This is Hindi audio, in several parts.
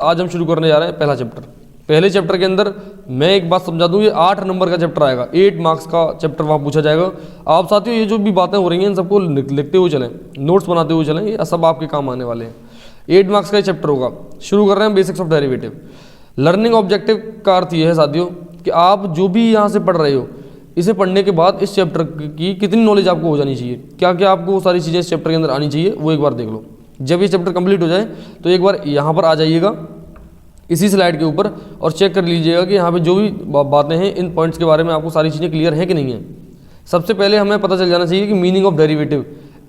आज हम शुरू करने जा रहे हैं पहला चैप्टर। पहले चैप्टर के अंदर मैं एक बात समझा दूं, ये 8 नंबर का चैप्टर आएगा, 8 मार्क्स का चैप्टर वहाँ पूछा जाएगा। आप साथियों ये जो भी बातें हो रही हैं इन सबको लिखते हुए चलें, नोट्स बनाते हुए चलें, ये सब आपके काम आने वाले हैं। 8 मार्क्स का ये चैप्टर होगा। शुरू कर रहे हैं basics of derivative. Learning objective का अर्थ ये है साथियों कि आप जो भी यहाँ से पढ़ रहे हो, इसे पढ़ने के बाद इस चैप्टर की कितनी नॉलेज आपको हो जानी चाहिए, क्या क्या आपको वो सारी चीज़ें इस चैप्टर के अंदर आनी चाहिए, वो एक बार देख लो। जब ये चैप्टर कंप्लीट हो जाए तो एक बार यहाँ पर आ जाइएगा इसी स्लाइड के ऊपर और चेक कर लीजिएगा कि यहाँ पे जो भी बातें हैं इन पॉइंट्स के बारे में आपको सारी चीज़ें क्लियर हैं कि नहीं है। सबसे पहले हमें पता चल जाना चाहिए कि meaning of derivative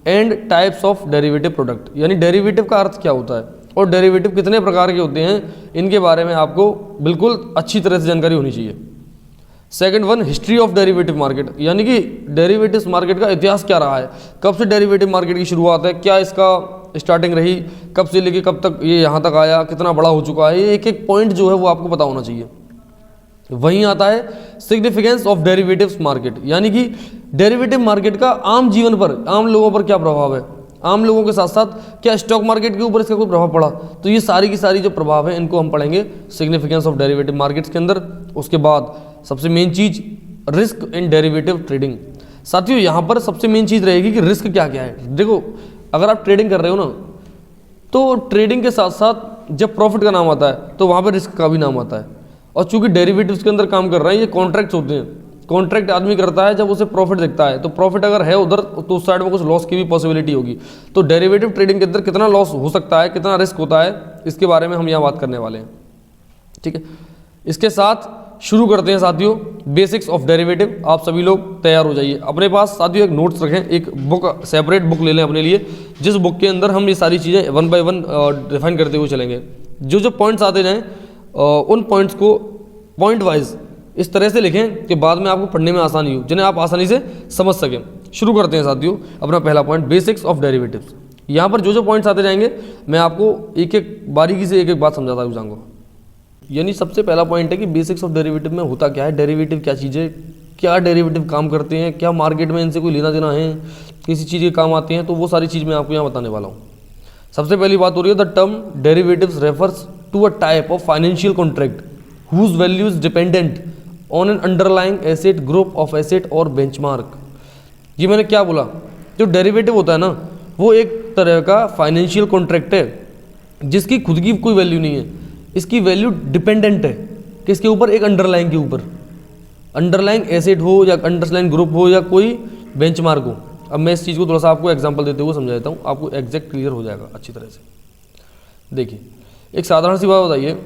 and types of derivative product, यानी डेरिवेटिव का अर्थ क्या होता है और डेरिवेटिव कितने प्रकार के होते हैं, इनके बारे में आपको बिल्कुल अच्छी तरह से जानकारी होनी चाहिए। Second one, history of derivative market, यानी कि डेरिवेटिव्स मार्केट का इतिहास क्या रहा है, कब से डेरिवेटिव मार्केट की शुरुआत है, क्या इसका स्टार्टिंग रही, कब से लेके कब तक ये यहाँ तक आया, कितना बड़ा हो चुका है, ये एक एक पॉइंट जो है वो आपको पता होना चाहिए। वहीं आता है सिग्निफिकेंस ऑफ डेरिवेटिव्स मार्केट, यानी कि डेरिवेटिव मार्केट का आम जीवन पर, आम लोगों पर क्या प्रभाव है, आम लोगों के साथ साथ क्या स्टॉक मार्केट के ऊपर इसका कोई प्रभाव पड़ा। तो ये सारी की सारी जो प्रभाव है इनको हम पढ़ेंगे सिग्निफिकेंस ऑफ डेरिवेटिव मार्केट्स के अंदर। उसके बाद सबसे main cheese risk in derivative trading. साथियों यहाँ पर सबसे मेन चीज़ रहेगी कि रिस्क क्या क्या है। देखो अगर आप ट्रेडिंग कर रहे हो ना, तो ट्रेडिंग के साथ साथ जब प्रॉफिट का नाम आता है तो वहाँ पर रिस्क का भी नाम आता है। और चूंकि डेरिवेटिव्स के अंदर काम कर रहे हैं, ये कॉन्ट्रैक्ट्स होते हैं। कॉन्ट्रैक्ट आदमी करता है जब उसे प्रॉफिट दिखता है, तो प्रॉफिट अगर है उधर तो उस साइड में कुछ लॉस की भी पॉसिबिलिटी होगी। तो डेरिवेटिव ट्रेडिंग के अंदर कितना लॉस हो सकता है, कितना रिस्क होता है, इसके बारे में हम यहाँ बात करने वाले हैं। ठीक है, इसके साथ शुरू करते हैं साथियों बेसिक्स ऑफ डेरिवेटिव। आप सभी लोग तैयार हो जाइए। अपने पास साथियों एक नोट्स रखें, एक बुक, सेपरेट बुक ले लें अपने लिए, जिस बुक के अंदर हम ये सारी चीज़ें 1 बाय 1 डिफाइन करते हुए चलेंगे। जो जो पॉइंट्स आते जाएँ उन पॉइंट्स को पॉइंट वाइज इस तरह से लिखें कि बाद में आपको पढ़ने में आसानी हो, जिन्हें आप आसानी से समझ सकें। शुरू करते हैं साथियों अपना पहला पॉइंट, बेसिक्स ऑफ डेरिवेटिव्स। यहाँ पर जो जो पॉइंट्स आते जाएंगे मैं आपको एक एक बारीकी से एक एक बात समझाता हुआ जाऊँगा। यानी सबसे पहला पॉइंट है कि बेसिक्स ऑफ डेरिवेटिव में होता क्या है, डेरिवेटिव क्या चीज़ है, क्या डेरिवेटिव काम करते हैं, क्या मार्केट में इनसे कोई लेना देना है, किसी चीज़ के काम आते हैं, तो वो सारी चीज़ मैं आपको यहाँ बताने वाला हूँ। सबसे पहली बात हो रही है the term derivatives refers to a type of financial contract whose value is dependent on an underlying asset, group of asset और बेंचमार्क। ये मैंने क्या बोला, जो डेरिवेटिव होता है ना वो एक तरह का फाइनेंशियल कॉन्ट्रैक्ट है जिसकी खुद की कोई वैल्यू नहीं है, इसकी वैल्यू डिपेंडेंट है किसके ऊपर, एक अंडरलाइंग के ऊपर। अंडरलाइंग एसेट हो या अंडरलाइंग ग्रुप हो या कोई बेंचमार्क हो। अब मैं इस चीज़ को थोड़ा सा आपको एग्जांपल देते हुए समझा देता हूँ, आपको एग्जैक्ट क्लियर हो जाएगा अच्छी तरह से। देखिए एक साधारण सी बात बताइए,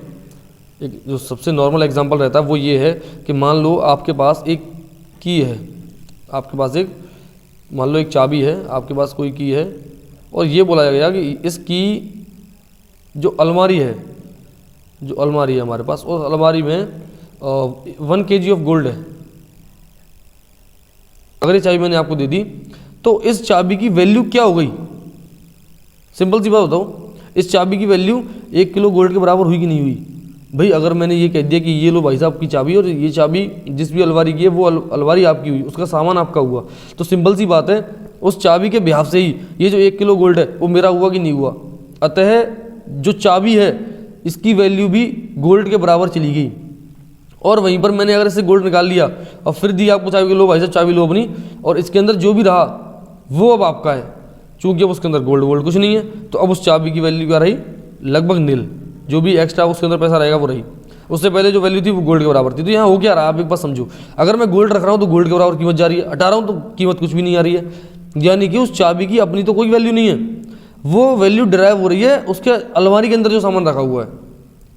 एक जो सबसे नॉर्मल एग्जांपल रहता है वो ये है कि मान लो आपके पास एक की है, आपके पास एक मान लो एक चाबी है, आपके पास कोई की है और ये बोला गया कि इस की जो अलमारी है, जो अलमारी है हमारे पास, उस अलमारी में 1 kg ऑफ गोल्ड है। अगर ये चाबी मैंने आपको दे दी तो इस चाबी की वैल्यू क्या हो गई, सिंपल सी बात बताओ, इस चाबी की वैल्यू 1 किलो गोल्ड के बराबर हुई कि नहीं हुई। भाई अगर मैंने ये कह दिया कि ये लो भाई साहब की चाबी और ये चाबी जिस भी अलमारी की है वो अलमारी आपकी हुई, उसका सामान आपका हुआ, तो सिंपल सी बात है उस चाबी के बिहाफ से ही ये जो 1 किलो गोल्ड है वो मेरा हुआ कि नहीं हुआ। अतः जो चाबी है इसकी वैल्यू भी गोल्ड के बराबर चली गई। और वहीं पर मैंने अगर इससे गोल्ड निकाल लिया और फिर दी आपको चाबी, लो भाई साहब चाबी लो अपनी, और इसके अंदर जो भी रहा वो अब आपका है। चूंकि अब उसके अंदर गोल्ड कुछ नहीं है तो अब उस चाबी की वैल्यू क्या रही, लगभग नील। जो भी एक्स्ट्रा उसके अंदर पैसा रहेगा वो रही, उससे पहले जो वैल्यू थी वो गोल्ड के बराबर थी। तो यहाँ हो क्या रहा है आप एक बात समझो, अगर मैं गोल्ड रख रहा हूँ तो गोल्ड के बराबर कीमत जा रही है, हटा रहा हूँ तो कीमत कुछ भी नहीं आ रही है। यानी कि उस चाबी की अपनी तो कोई वैल्यू नहीं है, वो वैल्यू डिराइव हो रही है उसके अलमारी के अंदर जो सामान रखा हुआ है।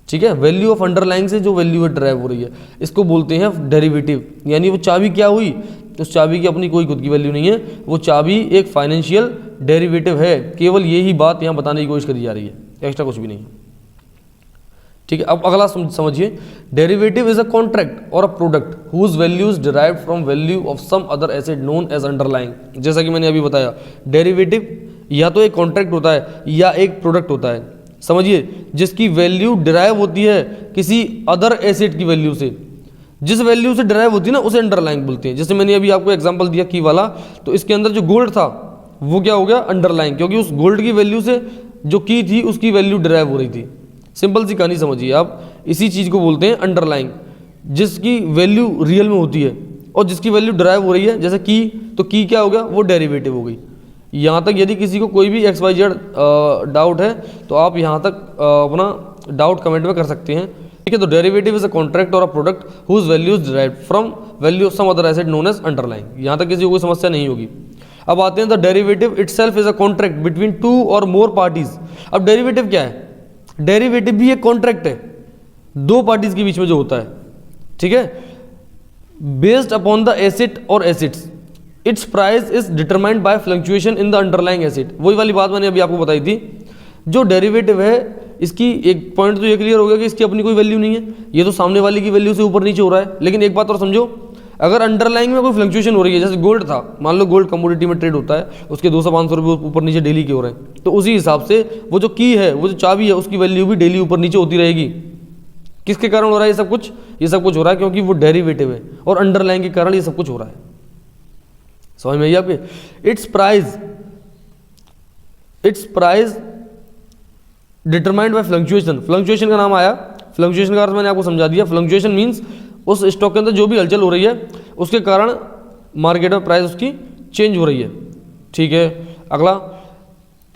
ठीक है, वैल्यू ऑफ अंडरलाइंग से जो वैल्यू है डिराइव हो रही है, इसको बोलते हैं डेरिवेटिव। यानी वो चाबी क्या हुई, उस चाबी की अपनी कोई खुद की वैल्यू नहीं है, वो चाबी एक फाइनेंशियल डेरिवेटिव है। केवल यही बात यहाँ बताने की कोशिश करी जा रही है, एक्स्ट्रा कुछ भी नहीं है। ठीक है, अब अगला समझिए, डेरिवेटिव इज अ कॉन्ट्रैक्ट और a product whose value is derived from value of some other asset known as underlying. जैसा कि मैंने अभी बताया, डेरिवेटिव या तो एक कॉन्ट्रैक्ट होता है या एक प्रोडक्ट होता है, समझिए, जिसकी वैल्यू डिराइव होती है किसी अदर एसेट की वैल्यू से। जिस वैल्यू से डिराइव होती है ना उसे अंडरलाइंग बोलते हैं। जैसे मैंने अभी आपको एग्जांपल दिया की वाला, तो इसके अंदर जो गोल्ड था वो क्या हो गया, अंडरलाइंग, क्योंकि उस गोल्ड की वैल्यू से जो की थी उसकी वैल्यू डिराइव हो रही थी। सिंपल सी कहानी समझिए आप, इसी चीज़ को बोलते हैं अंडरलाइंग, जिसकी वैल्यू रियल में होती है और जिसकी वैल्यू ड्राइव हो रही है। जैसे की, तो की क्या हो गया, वो डेरिवेटिव हो गई। यहाँ तक यदि किसी को कोई भी XYZ डाउट है तो आप यहाँ तक अपना डाउट कमेंट में कर सकते हैं, ठीक है। तो डेरिवेटिव इज अ कॉन्ट्रैक्ट और a product whose value is derived from value of some other asset known as underlying. यहाँ तक किसी को कोई समस्या नहीं होगी। अब आते हैं the derivative itself is a contract between two और मोर पार्टीज। अब डेरिवेटिव क्या है, डेरिवेटिव भी एक कॉन्ट्रैक्ट है दो पार्टीज के बीच में जो होता है, ठीक है। बेस्ड अपॉन द एसेट और assets, it's price is determined by fluctuation in the underlying asset. वही वाली बात मैंने अभी आपको बताई थी, जो डेरिवेटिव है इसकी एक पॉइंट तो ये क्लियर हो गया कि इसकी अपनी कोई वैल्यू नहीं है, ये तो सामने वाले की वैल्यू से ऊपर नीचे हो रहा है। लेकिन एक बात और समझो, अगर अंडरलाइंग में कोई फ्लक्चुएशन हो रही है, जैसे गोल्ड था, मान लो गोल्ड कमोडिटी में ट्रेड होता है, उसके 200-500 रुपये ऊपर नीचे डेली के हो रहे हैं, तो उसी हिसाब से वो जो की है, वो जो चाबी है, उसकी वैल्यू भी डेली ऊपर नीचे होती रहेगी। किसके कारण हो रहा है ये सब कुछ? ये सब कुछ हो रहा है क्योंकि वो डेरिवेटिव है और अंडरलाइंग के कारण ये सब कुछ हो रहा है। समझ में आई आपके? It's price determined by fluctuation. Fluctuation का नाम आया, फ्लक्चुएशन का अर्थ मैंने आपको समझा दिया। फ्लक्चुएशन मींस उस स्टॉक के अंदर जो भी हलचल हो रही है उसके कारण मार्केट में प्राइस उसकी चेंज हो रही है, ठीक है। अगला,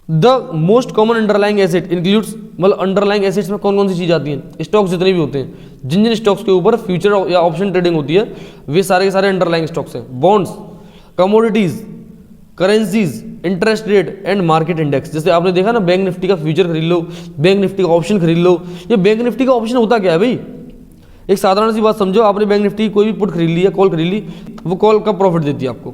the most common underlying asset includes, मतलब अंडरलाइंग एसेट्स में कौन कौन सी चीज आती हैं? स्टॉक्स जितने भी होते हैं, जिन जिन स्टॉक्स के ऊपर फ्यूचर या ऑप्शन ट्रेडिंग होती है, वे सारे के सारे अंडरलाइंग स्टॉक्स हैं। Bonds, commodities, currencies, interest rate and market index. जैसे आपने देखा ना, बैंक निफ्टी का फ्यूचर खरीद लो, बैंक निफ्टी का ऑप्शन खरीद लो। ये बैंक निफ्टी का ऑप्शन होता क्या है भाई? एक साधारण सी बात समझो, आपने बैंक निफ्टी की कोई भी पुट खरीद ली या कॉल खरीद ली, वो कॉल कब प्रॉफिट देती है आपको?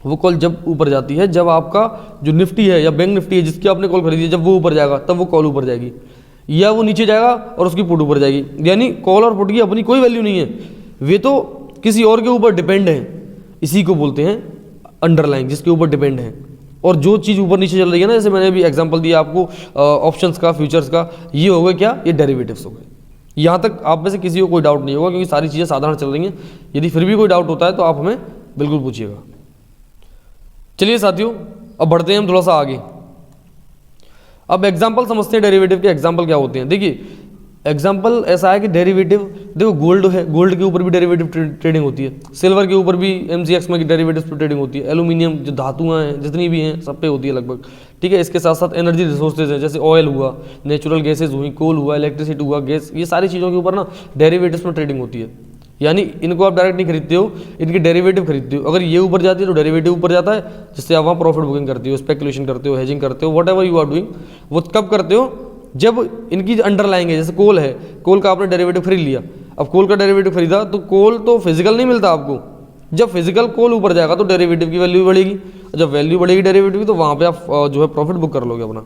वो कॉल जब ऊपर जाती है, जब आपका जो निफ्टी है या बैंक निफ्टी है जिसकी आपने कॉल खरीदी है, जब वो ऊपर जाएगा तब वो कॉल ऊपर जाएगी, या वो नीचे जाएगा और उसकी पुट ऊपर जाएगी। यानी कॉल और पुट की अपनी कोई वैल्यू नहीं है, वे तो किसी और के ऊपर डिपेंड है। इसी को बोलते हैं अंडरलाइंग, जिसके ऊपर डिपेंड है। और जो चीज़ ऊपर नीचे चल रही है ना, जैसे मैंने अभी एग्जांपल दिया आपको ऑप्शंस का, फ्यूचर्स का, ये हो गया क्या? ये डेरिवेटिव्स हो गए। यहाँ तक आप में से किसी को कोई डाउट नहीं होगा क्योंकि सारी चीज़ें साधारण चल रही हैं। यदि फिर भी कोई डाउट होता है तो आप हमें बिल्कुल पूछिएगा। चलिए साथियों, अब बढ़ते हैं हम थोड़ा सा आगे। अब एग्जाम्पल समझते हैं डेरिवेटिव के। एग्जाम्पल क्या होते हैं? देखिए, एग्जाम्पल ऐसा है कि डेरिवेटिव, देखो गोल्ड है, गोल्ड के ऊपर भी डेरिवेटिव ट्रेडिंग होती है, सिल्वर के ऊपर भी MCX में डेरिवेटिव ट्रेडिंग होती है, एल्यूमिनियम जो धातुएं हैं जितनी भी हैं सब पे होती है लगभग, ठीक है। इसके साथ साथ एनर्जी रिसोर्सेज हैं, जैसे ऑयल हुआ, नेचुरल गैसेज हुई, कोल हुआ, इलेक्ट्रिसिटी हुआ, गैस, ये सारी चीज़ों के ऊपर ना डेरिवेटिव्स में ट्रेडिंग होती है। यानी इनको आप डायरेक्ट नहीं खरीदते हो, इनके डेरिवेटिव खरीदते हो। अगर ये ऊपर जाती है तो डेरिवेटिव ऊपर जाता है, जिससे आप वहाँ प्रॉफिट बुकिंग करते हो, स्पेकुलेशन करते हो, हेजिंग करते हो, whatever you are doing. वो कब करते हो? जब इनकी अंडरलाइंग है। जैसे कोल है, कोल का आपने डेरिवेटिव खरीद लिया। अब कोल का डेरिवेटिव खरीदा तो कोल तो फिजिकल नहीं मिलता आपको, जब फिजिकल कोल ऊपर जाएगा तो डेरिवेटिव की वैल्यू बढ़ेगी, जब वैल्यू बढ़ेगी डेरिवेटिव की तो वहाँ पे आप जो है प्रॉफिट बुक कर लोगे अपना।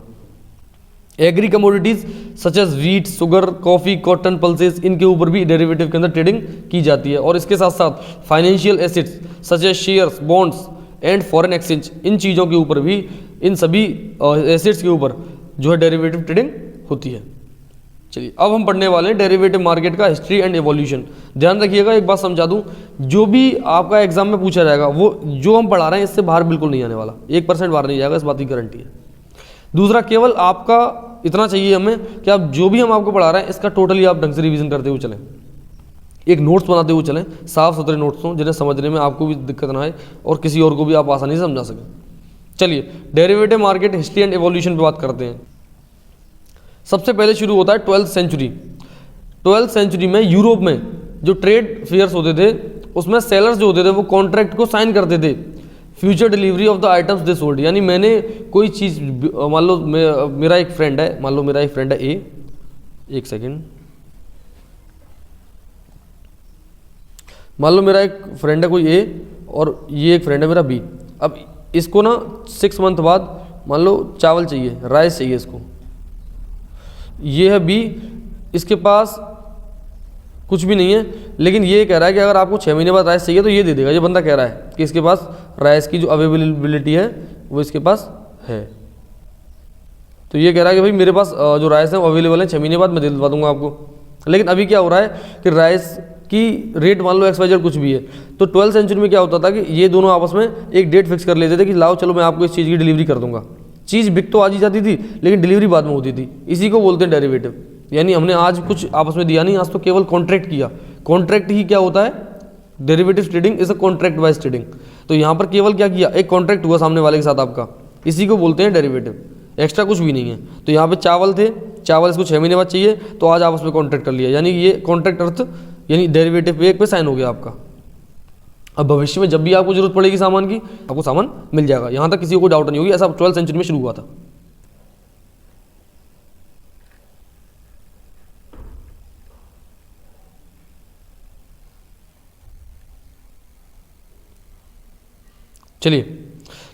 Agri commodities such as wheat, sugar, coffee, cotton, pulses, इनके ऊपर भी डेरिवेटिव के अंदर ट्रेडिंग की जाती है। और इसके साथ साथ financial assets such as shares, bonds and foreign exchange, इन चीज़ों के ऊपर भी, इन सभी एसेट्स के ऊपर जो है डेरिवेटिव ट्रेडिंग होती है। चलिए, अब हम पढ़ने वाले हैं डेरिवेटिव मार्केट का हिस्ट्री एंड एवोल्यूशन। ध्यान रखिएगा, एक बात समझा दूं, जो भी आपका एग्जाम में पूछा जाएगा वो जो हम पढ़ा रहे हैं इससे बाहर बिल्कुल नहीं आने वाला, 1% बाहर नहीं जाएगा, इस बात की गारंटी है। दूसरा, केवल आपका इतना चाहिए हमें कि आप जो भी हम आपको पढ़ा रहे हैं इसका टोटली आप ढंग से रिवीजन करते हुए चलें, एक नोट्स बनाते हुए चलें, साफ सुथरे नोट्स हों जिन्हें समझने में आपको भी दिक्कत ना आए और किसी और को भी आप आसानी से समझा सकें। चलिए, derivative market history and evolution पे बात करते हैं। सबसे पहले शुरू होता है 12th सेंचुरी। 12th सेंचुरी में यूरोप में जो ट्रेड फेयर्स होते थे उसमें सेलर्स जो होते थे वो कॉन्ट्रैक्ट को साइन करते थे, future delivery of the items they sold. यानी मैंने कोई चीज़, मान लो मेरा एक फ्रेंड है, ए, एक सेकेंड, मान लो मेरा एक फ्रेंड है कोई ए और ये एक फ्रेंड है मेरा बी। अब इसको ना 6 मंथ बाद मान लो चावल चाहिए, राइस चाहिए इसको, ये है बी, इसके पास कुछ भी नहीं है, लेकिन ये कह रहा है कि अगर आपको 6 महीने बाद राइस चाहिए तो ये दे देगा। ये बंदा कह रहा है कि इसके पास राइस की जो अवेलेबिलिटी है वो इसके पास है। तो ये कह रहा है कि भाई मेरे पास जो राइस है वो अवेलेबल है, 6 महीने बाद मैं दिलवा दूंगा आपको। लेकिन अभी क्या हो रहा है कि राइस की रेट मान लो XYZ कुछ भी है, तो 12th सेंचुरी में क्या होता था कि ये दोनों आपस में एक डेट फिक्स कर लेते थे कि लाओ चलो मैं आपको इस चीज़ की डिलीवरी कर दूंगा। चीज़ बिक तो आज ही जाती थी लेकिन डिलीवरी बाद में होती थी, इसी को बोलते हैं डेरिवेटिव। यानी हमने आज कुछ आपस में दिया नहीं, आज तो केवल कॉन्ट्रैक्ट किया। कॉन्ट्रैक्ट ही क्या होता है, derivative trading is a contract wise trading. तो यहाँ पर केवल क्या किया, एक कॉन्ट्रैक्ट हुआ सामने वाले के साथ आपका, इसी को बोलते हैं डेरिवेटिव, एक्स्ट्रा कुछ भी नहीं है। तो यहाँ पे चावल थे, चावल इसको 6 महीने बाद चाहिए, तो आज आपस में कॉन्ट्रैक्ट कर लिया, यानी ये कॉन्ट्रैक्ट अर्थ यानी डेरिवेटिव पे एक पे साइन हो गया आपका। अब भविष्य में जब भी आपको जरूरत पड़ेगी सामान की, आपको सामान मिल जाएगा। यहाँ तक किसी को कोई डाउट नहीं होगी, ऐसा 12वीं सेंचुरी में शुरू हुआ था। चलिए,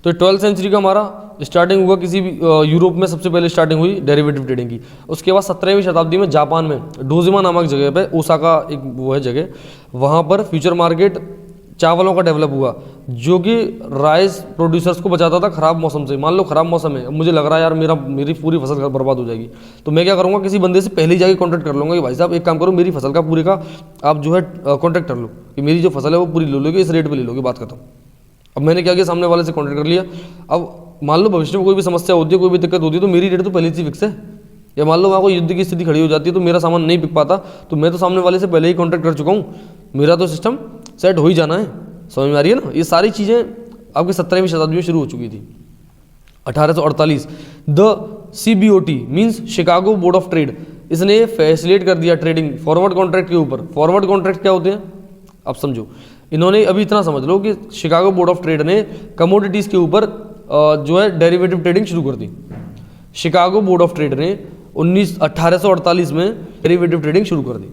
तो 12वीं सेंचुरी का हमारा स्टार्टिंग हुआ किसी भी यूरोप में सबसे पहले स्टार्टिंग हुई डेरिवेटिव ट्रेडिंग की। उसके बाद 17वीं शताब्दी में जापान में डोजिमा नामक जगह पे, ओसाका एक वो है जगह, वहाँ पर फ्यूचर मार्केट चावलों का डेवलप हुआ, जो कि राइस प्रोड्यूसर्स को बचाता था खराब मौसम से। मान लो खराब मौसम है, अब मुझे लग रहा है यार मेरी पूरी फसल बर्बाद हो जाएगी, तो मैं क्या करूँगा, किसी बंदे से पहले ही जाके कॉन्ट्रैक्ट कर लूँगा कि भाई साहब एक काम करो, मेरी फसल का पूरे का आप जो है कॉन्ट्रैक्ट कर लो कि मेरी जो फसल है वो पूरी ले लोगे, इस रेट पर ले लोगे, बात खत्म। अब मैंने क्या किया, सामने वाले से कॉन्ट्रैक्ट कर लिया। अब मान लो भविष्य में कोई भी समस्या होती है, कोई भी दिक्कत होती है, तो मेरी रेट तो पहले से फिक्स है। या मान लो वहाँ कोई युद्ध की स्थिति खड़ी हो जाती है, तो मेरा सामान नहीं बिक पाता, तो मैं तो सामने वाले से पहले ही कॉन्ट्रैक्ट कर चुका हूँ, मेरा तो सिस्टम सेट हो ही जाना है। समझ में आ रही है ना? ये सारी चीज़ें आपकी 17वीं शताब्दी में शुरू हो चुकी थी। 1848 the CBOT means Chicago board of trade, इसने फैसिलिटेट कर दिया ट्रेडिंग फॉरवर्ड कॉन्ट्रैक्ट के ऊपर। फॉरवर्ड कॉन्ट्रैक्ट क्या होते हैं आप समझो, इन्होंने अभी इतना समझ लो कि शिकागो बोर्ड ऑफ ट्रेड ने कमोडिटीज़ के ऊपर जो है डेरिवेटिव ट्रेडिंग शुरू कर दी। शिकागो बोर्ड ऑफ ट्रेड ने 1848 में डेरिवेटिव ट्रेडिंग शुरू कर दी।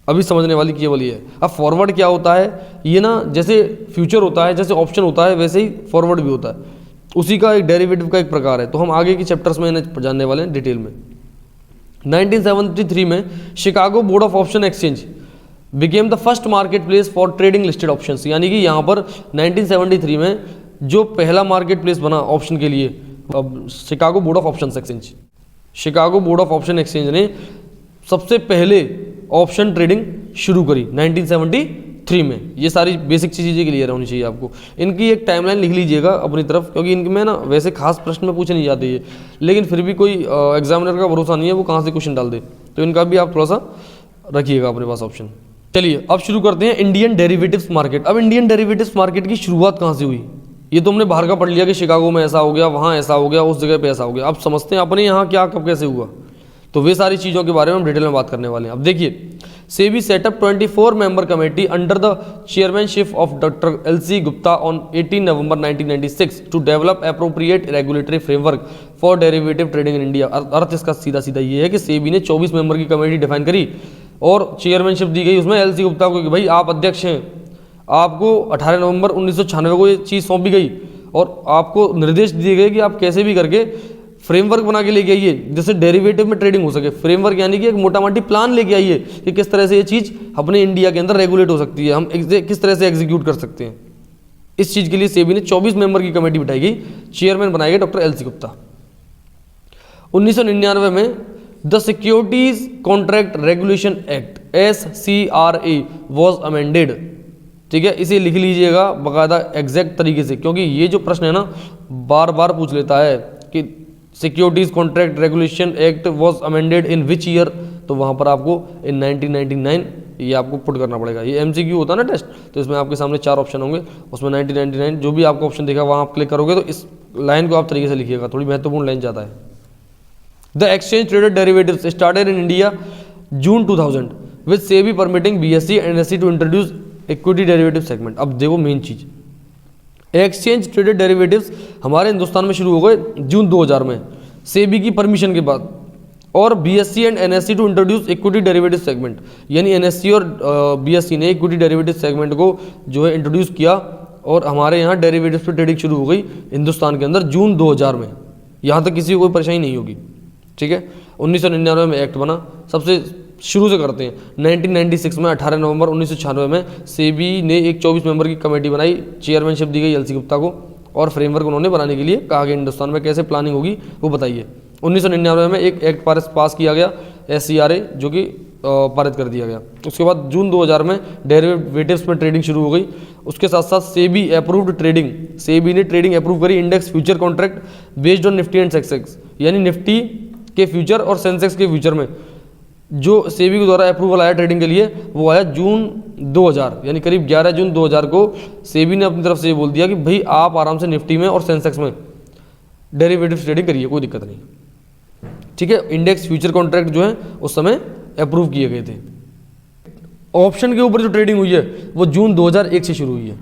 अभी समझने वाली केवल ये है। अब फॉरवर्ड क्या होता है, ये ना जैसे फ्यूचर होता है, जैसे ऑप्शन होता है, वैसे ही फॉरवर्ड भी होता है, उसी का एक डेरिवेटिव का एक प्रकार है। तो हम आगे की चैप्टर्स में इन्हें जानने वाले हैं डिटेल में। 1973 में Chicago board of option exchange became the first market place for trading listed options, यानी कि यहाँ पर 1973 में जो पहला मार्केट प्लेस बना ऑप्शन के लिए, Chicago board of option exchange. Chicago board of option exchange ने सबसे पहले ऑप्शन ट्रेडिंग शुरू करी 1973 में। ये सारी बेसिक चीज़ें क्लियर होनी चाहिए आपको। इनकी एक टाइमलाइन लिख लीजिएगा अपनी तरफ, क्योंकि इनमें ना वैसे खास प्रश्न में पूछे नहीं जाते ये, लेकिन फिर भी कोई एग्जामिनर का भरोसा नहीं है वो कहाँ से क्वेश्चन डाल दे, तो इनका भी आप थोड़ा सा रखिएगा अपने पास ऑप्शन। चलिए अब शुरू करते हैं इंडियन डेरिवेटिव्स मार्केट। अब इंडियन डेरिवेटिव्स मार्केट की शुरुआत कहाँ से हुई, ये तो हमने बाहर का पढ़ लिया कि शिकागो में ऐसा हो गया, वहाँ ऐसा हो गया, उस जगह पे ऐसा हो गया। अब समझते हैं अपने यहाँ क्या कब कैसे हुआ, तो वे सारी चीज़ों के बारे में हम डिटेल में बात करने वाले हैं। अब देखिए, SEBI setup 24 member committee under the chairmanship of doctor LC Gupta on 18 November 1996 to develop appropriate regulatory framework for derivative trading in India. अर्थ इसका सीधा सीधा ये है कि सेबी ने 24 मेंबर की कमेटी डिफाइन करी और चेयरमैनशिप दी गई उसमें LC गुप्ता को कि भाई आप अध्यक्ष हैं, आपको 18 नवंबर 1996 को ये चीज़ सौंपी गई और आपको निर्देश दिए गए कि आप कैसे भी करके फ्रेमवर्क बना के लेके आइए जिससे डेरिवेटिव में ट्रेडिंग हो सके। फ्रेमवर्क यानी कि एक मोटा मोटी प्लान लेके आइए कि किस तरह से ये चीज़ अपने इंडिया के अंदर रेगुलेट हो सकती है, हम किस तरह से एग्जीक्यूट कर सकते हैं। इस चीज़ के लिए सेबी ने 24 मेंबर की कमेटी बिठाई गई, चेयरमैन बनाए गए डॉक्टर LC गुप्ता। 1999 में the securities contract regulation act SCRA was amended. ठीक है, इसे लिख लीजिएगा बाकायदा एग्जैक्ट तरीके से, क्योंकि ये जो प्रश्न है ना बार बार पूछ लेता है कि securities contract regulation act was amended in which year, तो वहाँ पर आपको इन 1999 ये आपको पुट करना पड़ेगा। ये MCQ होता है ना टेस्ट, तो इसमें आपके सामने 4 ऑप्शन होंगे, उसमें 1999 जो भी आपको ऑप्शन देखा वहाँ आप क्लिक करोगे तो इस लाइन को आप तरीके से लिखिएगा, थोड़ी महत्वपूर्ण लाइन जाता है। The exchange traded derivatives started in India June 2000 with SEBI permitting BSE and NSE to introduce equity derivative segment. अब देखो मेन चीज, एक्सचेंज ट्रेडेड डेरिवेटिव्स हमारे हिंदुस्तान में शुरू हो गए जून 2000 में सेबी की परमिशन के बाद, और BSE and NSE to introduce equity derivative segment, यानी NSE और BSE ने इक्विटी डेरिवेटिव सेगमेंट को जो है इंट्रोड्यूस किया और हमारे यहाँ डेरिवेटिव्स पे ट्रेडिंग शुरू हो गई हिंदुस्तान के अंदर जून 2000 में। यहाँ तक किसी को कोई परेशानी नहीं होगी। ठीक है, 1999 में एक्ट बना, सबसे शुरू से करते हैं। 1996 में 18 नवंबर 1996 में सेबी ने एक 24 मेंबर की कमेटी बनाई, चेयरमैनशिप दी गई LC गुप्ता को और फ्रेमवर्क उन्होंने बनाने के लिए कहा गया हिंदुस्तान में कैसे प्लानिंग होगी वो बताइए। 1999 में एक एक्ट पास किया गया SCRA जो कि पारित कर दिया गया। उसके बाद जून 2000 में डेरिवेटिव्स में ट्रेडिंग शुरू हो गई। उसके साथ साथ सेबी अप्रूव्ड ट्रेडिंग, सेबी ने ट्रेडिंग अप्रूव करी index future contract based on Nifty and Sensex, यानी निफ्टी के फ्यूचर और सेंसेक्स के फ्यूचर में जो सेबी के द्वारा अप्रूवल आया ट्रेडिंग के लिए वो आया जून 2000, यानी करीब 11 जून 2000 को सेबी ने अपनी तरफ से ये बोल दिया कि भाई आप आराम से निफ्टी में और सेंसेक्स में डेरिवेटिव ट्रेडिंग करिए, कोई दिक्कत नहीं। ठीक है, इंडेक्स फ्यूचर कॉन्ट्रैक्ट जो है उस समय अप्रूव किए गए थे। ऑप्शन के ऊपर जो ट्रेडिंग हुई है वो जून 2001 से शुरू हुई है।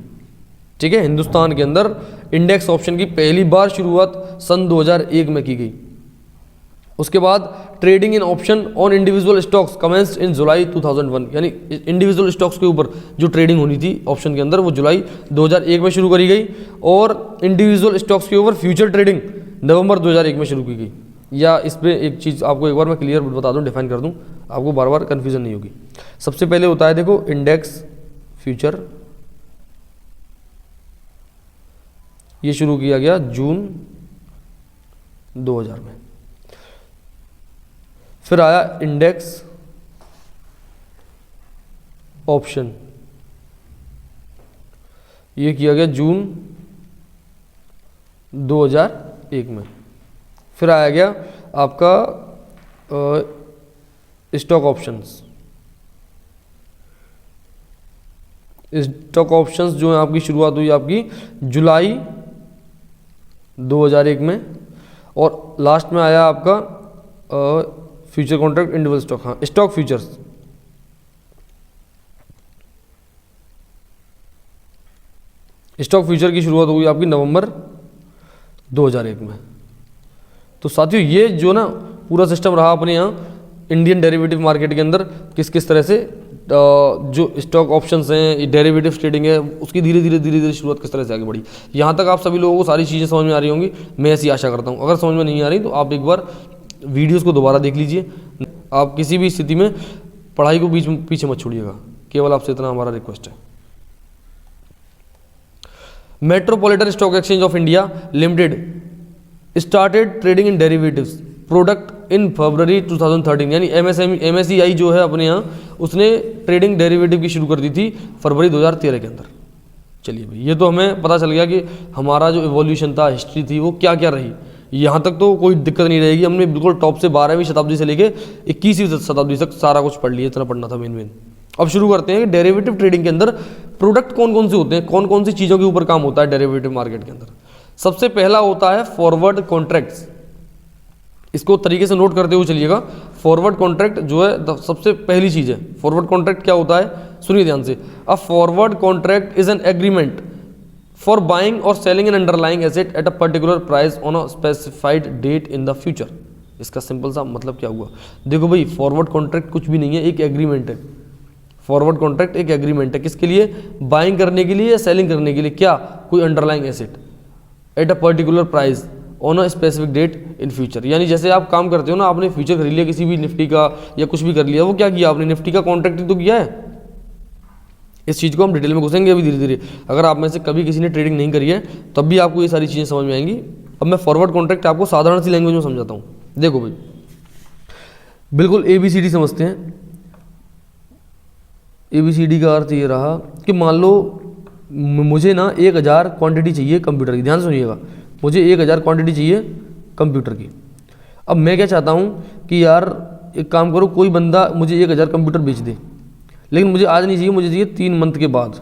ठीक है, हिंदुस्तान के अंदर इंडेक्स ऑप्शन की पहली बार शुरुआत सन 2001 में की गई। उसके बाद trading in option on individual stocks commenced in July 2001, यानी इंडिविजुअल स्टॉक्स के ऊपर जो ट्रेडिंग होनी थी ऑप्शन के अंदर वो जुलाई 2001 में शुरू करी गई, और इंडिविजुअल स्टॉक्स के ऊपर फ्यूचर ट्रेडिंग नवंबर 2001 में शुरू की गई। या इस पर एक चीज़ आपको एक बार मैं क्लियर बता दूं, डिफाइन कर दूं, आपको बार बार कन्फ्यूजन नहीं होगी। सबसे पहले होता है देखो इंडेक्स फ्यूचर, ये शुरू किया गया जून 2000 में। फिर आया इंडेक्स ऑप्शन, ये किया गया जून 2001 में। फिर आया गया आपका स्टॉक ऑप्शंस। स्टॉक ऑप्शंस जो है आपकी शुरुआत हुई आपकी जुलाई 2001 में, और लास्ट में आया आपका फ्यूचर कॉन्ट्रैक्ट इंडिविजुअल स्टॉक, हाँ स्टॉक फ्यूचर्स। स्टॉक फ्यूचर की शुरुआत हुई आपकी नवंबर 2001 में। तो साथियों ये जो ना पूरा सिस्टम रहा अपने यहाँ इंडियन डेरिवेटिव मार्केट के अंदर, किस किस तरह से जो स्टॉक ऑप्शंस हैं, डेरिवेटिव ट्रेडिंग है, उसकी धीरे धीरे शुरुआत किस तरह से आगे बढ़ी। यहाँ तक आप सभी लोगों को सारी चीज़ें समझ में आ रही होंगी, मैं ऐसी आशा करता हूँ। अगर समझ में नहीं आ रही तो आप एक बार वीडियोस को दोबारा देख लीजिए। आप किसी भी स्थिति में पढ़ाई को पीछे मत छोड़िएगा, केवल आपसे इतना हमारा रिक्वेस्ट है। Metropolitan stock exchange of India limited started trading in derivatives product in February 2013, यानी MSCI जो है अपने यहाँ उसने ट्रेडिंग डेरिवेटिव की शुरू कर दी थी फरवरी 2013 के अंदर। चलिए भाई, ये तो हमें पता चल गया कि हमारा जो इवोल्यूशन था, हिस्ट्री थी, वो क्या क्या रही। यहाँ तक तो कोई दिक्कत नहीं रहेगी, हमने बिल्कुल टॉप से 12वीं शताब्दी से लेके 21वीं शताब्दी तक सारा कुछ पढ़ लिया, इतना पढ़ना था मेन। अब शुरू करते हैं कि डेरिवेटिव ट्रेडिंग के अंदर प्रोडक्ट कौन कौन से होते हैं, कौन कौन सी चीज़ों के ऊपर काम होता है डेरिवेटिव मार्केट के अंदर। सबसे पहला होता है फॉरवर्ड कॉन्ट्रैक्ट्स। इसको तरीके से नोट करते हुए चलिएगा। फॉरवर्ड कॉन्ट्रैक्ट जो है सबसे पहली चीज़ है। फॉरवर्ड कॉन्ट्रैक्ट क्या होता है, सुनिए ध्यान से। A forward contract is an agreement for buying और selling an underlying asset at a particular price on a specified date in the future. इसका सिंपल सा मतलब क्या हुआ, देखो भाई, फॉरवर्ड कॉन्ट्रैक्ट कुछ भी नहीं है, एक एग्रीमेंट है। फॉरवर्ड कॉन्ट्रैक्ट एक एग्रीमेंट है, किसके लिए, बाइंग करने के लिए या सेलिंग करने के लिए, क्या, कोई underlying asset at a particular price on a specific date in future. यानी जैसे आप काम करते हो ना, आपने फ्यूचर खरीद लिया किसी भी निफ्टी का या कुछ भी कर लिया, वो क्या किया आपने, निफ्टी का कॉन्ट्रैक्ट तो किया है। इस चीज़ को हम डिटेल में घुसेंगे अभी धीरे धीरे। अगर आप में से कभी किसी ने ट्रेडिंग नहीं करी है तब भी आपको ये सारी चीज़ें समझ में आएंगी। अब मैं फॉरवर्ड कॉन्ट्रैक्ट आपको साधारण सी लैंग्वेज में समझाता हूँ। देखो भाई, बिल्कुल ABCD समझते हैं। ABCD का अर्थ ये रहा कि मान लो मुझे ना 1000 क्वांटिटी चाहिए कंप्यूटर की, ध्यान से सुनिएगा, मुझे 1000 क्वांटिटी चाहिए कंप्यूटर की। अब मैं क्या चाहता हूँ कि यार एक काम करो, कोई बंदा मुझे 1000 कंप्यूटर बेच दे, लेकिन मुझे आज नहीं चाहिए, मुझे चाहिए 3 मंथ के बाद।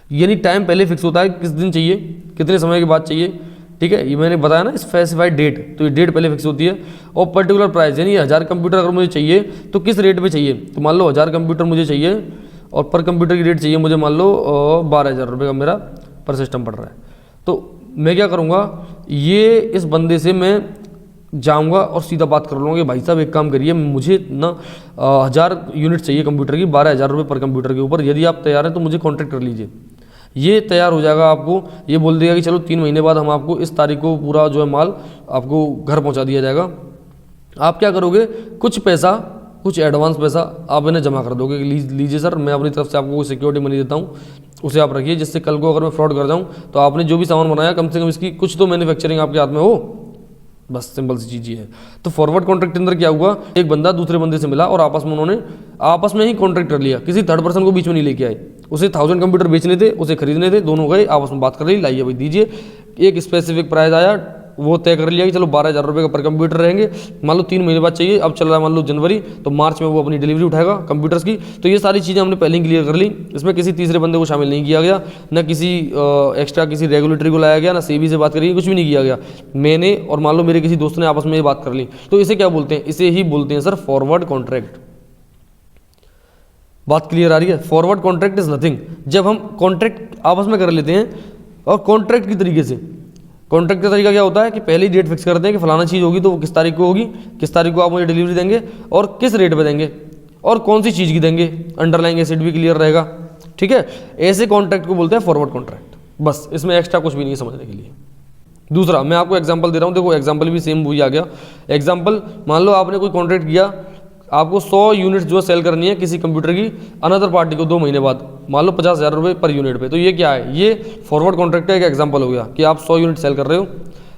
यानी टाइम पहले फिक्स होता है किस दिन चाहिए, कितने समय के बाद चाहिए। ठीक है, ये मैंने बताया ना स्पेसिफाइड डेट, तो ये डेट पहले फिक्स होती है। और पर्टिकुलर प्राइस, यानी 1000 कंप्यूटर अगर मुझे चाहिए तो किस रेट पे चाहिए, तो मान लो 1000 कंप्यूटर मुझे चाहिए और पर कंप्यूटर की रेट चाहिए मुझे, मान लो 12,000 रुपये का मेरा पर सिस्टम पड़ रहा है। तो मैं क्या करूँगा, ये इस बंदे से मैं जाऊँगा और सीधा बात कर लूँगा कि भाई साहब एक काम करिए, मुझे ना 1000 यूनिट चाहिए कंप्यूटर की, 12,000 रुपये पर कंप्यूटर के ऊपर, यदि आप तैयार हैं तो मुझे कॉन्ट्रैक्ट कर लीजिए। ये तैयार हो जाएगा, आपको ये बोल देगा कि चलो 3 महीने बाद हम आपको इस तारीख को पूरा जो है माल आपको घर पहुंचा दिया जाएगा। आप क्या करोगे, कुछ पैसा, कुछ एडवांस पैसा आप इन्हें जमा कर दोगे कि लीजिए सर, मैं अपनी तरफ से आपको कोई सिक्योरिटी मनी देता हूँ, उसे आप रखिए, जिससे कल को अगर मैं फ्रॉड कर जाऊँ तो आपने जो भी सामान बनाया कम से कम इसकी कुछ तो मैन्युफैक्चरिंग आपके हाथ में हो। बस सिंपल सी चीज़ ये है। तो फॉरवर्ड कॉन्ट्रैक्ट के अंदर क्या हुआ, एक बंदा दूसरे बंदे से मिला और आपस में उन्होंने आपस में ही कॉन्ट्रैक्ट कर लिया, किसी थर्ड पर्सन को बीच में नहीं लेके आए। उसे 1000 कंप्यूटर बेचने थे, उसे खरीदने थे, दोनों गए आपस में बात कर ली, लाइए भाई दीजिए, एक स्पेसिफिक प्राइस आया वो तय कर लिया कि चलो 12,000 रुपये का पर कंप्यूटर रहेंगे, मान लो 3 महीने बाद चाहिए, अब चल रहा है मान लो जनवरी, तो मार्च में वो अपनी डिलीवरी उठाएगा कंप्यूटर्स की। तो ये सारी चीज़ें हमने पहले ही क्लियर कर ली, इसमें किसी तीसरे बंदे को शामिल नहीं किया गया, ना किसी एक्स्ट्रा किसी रेगुलेटरी को लाया गया, ना सेबी से बात करी, कुछ भी नहीं किया गया। मैंने और मान लो मेरे किसी दोस्त ने आपस में ये बात कर ली, तो इसे क्या बोलते हैं? इसे ही बोलते हैं सर फॉरवर्ड कॉन्ट्रैक्ट। बात क्लियर आ रही है? फॉरवर्ड कॉन्ट्रैक्ट इज नथिंग, जब हम कॉन्ट्रैक्ट आपस में कर लेते हैं और कॉन्ट्रैक्ट की तरीके से। कॉन्ट्रैक्ट का तरीका क्या होता है कि पहले ही डेट फिक्स करते हैं कि फलाना चीज़ होगी तो वो किस तारीख को होगी, किस तारीख को आप मुझे डिलीवरी देंगे और किस रेट पे देंगे और कौन सी चीज़ की देंगे, अंडरलाइंग एसेट भी क्लियर रहेगा। ठीक है, ऐसे कॉन्ट्रैक्ट को बोलते हैं फॉरवर्ड कॉन्ट्रैक्ट। बस इसमें एक्स्ट्रा कुछ भी नहीं समझने के लिए। दूसरा मैं आपको एग्जांपल दे रहा हूँ, देखो एग्जांपल भी सेम वही आ गया। एग्जांपल मान लो आपने कोई कॉन्ट्रैक्ट किया, आपको 100 यूनिट्स जो सेल करनी है किसी कंप्यूटर की अनदर पार्टी को 2 महीने बाद, मान लो 50,000 रुपये पर यूनिट पे, तो ये क्या है? ये फॉरवर्ड कॉन्ट्रैक्ट का एक एग्जांपल हो गया कि आप 100 यूनिट सेल कर रहे हो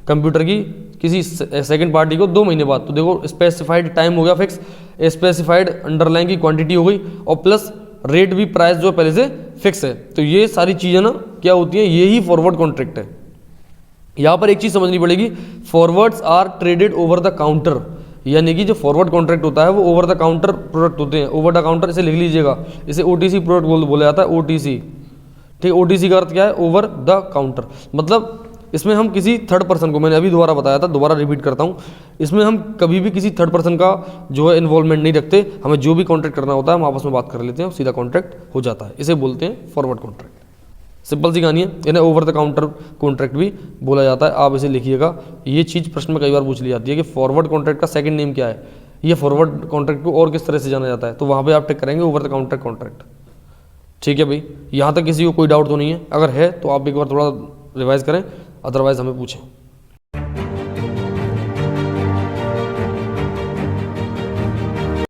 कंप्यूटर की किसी सेकंड पार्टी को 2 महीने बाद। तो देखो स्पेसिफाइड टाइम हो गया फिक्स, स्पेसिफाइड अंडरलाइन की क्वांटिटी हो गई और प्लस रेट भी प्राइस जो पहले से फिक्स है। तो ये सारी चीज़ें ना क्या होती हैं, ये ही फॉरवर्ड कॉन्ट्रैक्ट है। यहाँ पर एक चीज़ समझनी पड़ेगी, forwards are traded over the counter, यानी कि जो फॉरवर्ड कॉन्ट्रैक्ट होता है वो ओवर द काउंटर प्रोडक्ट होते हैं। ओवर द काउंटर इसे लिख लीजिएगा, इसे OTC प्रोडक्ट बोला जाता है, OTC। ठीक, OTC का अर्थ क्या है? Over the counter. मतलब इसमें हम किसी थर्ड पर्सन को, मैंने अभी दोबारा बताया था, दोबारा रिपीट करता हूँ, इसमें हम कभी भी किसी थर्ड पर्सन का जो है इन्वॉल्वमेंट नहीं रखते। हमें जो भी कॉन्ट्रैक्ट करना होता है हम आपस में बात कर लेते हैं और सीधा कॉन्ट्रैक्ट हो जाता है। इसे बोलते हैं फॉरवर्ड कॉन्ट्रैक्ट। सिंपल सी कहानी है, इन्हें ओवर द काउंटर कॉन्ट्रैक्ट भी बोला जाता है। आप इसे लिखिएगा, ये चीज़ प्रश्न में कई बार पूछ ली जाती है कि फॉरवर्ड कॉन्ट्रैक्ट का सेकंड नेम क्या है, ये फॉरवर्ड कॉन्ट्रैक्ट को और किस तरह से जाना जाता है, तो वहाँ पे आप टिक करेंगे ओवर द काउंटर कॉन्ट्रैक्ट। ठीक है भाई, यहाँ तक किसी को कोई डाउट तो नहीं है? अगर है तो आप एक बार थोड़ा रिवाइज करें, अदरवाइज हमें पूछें।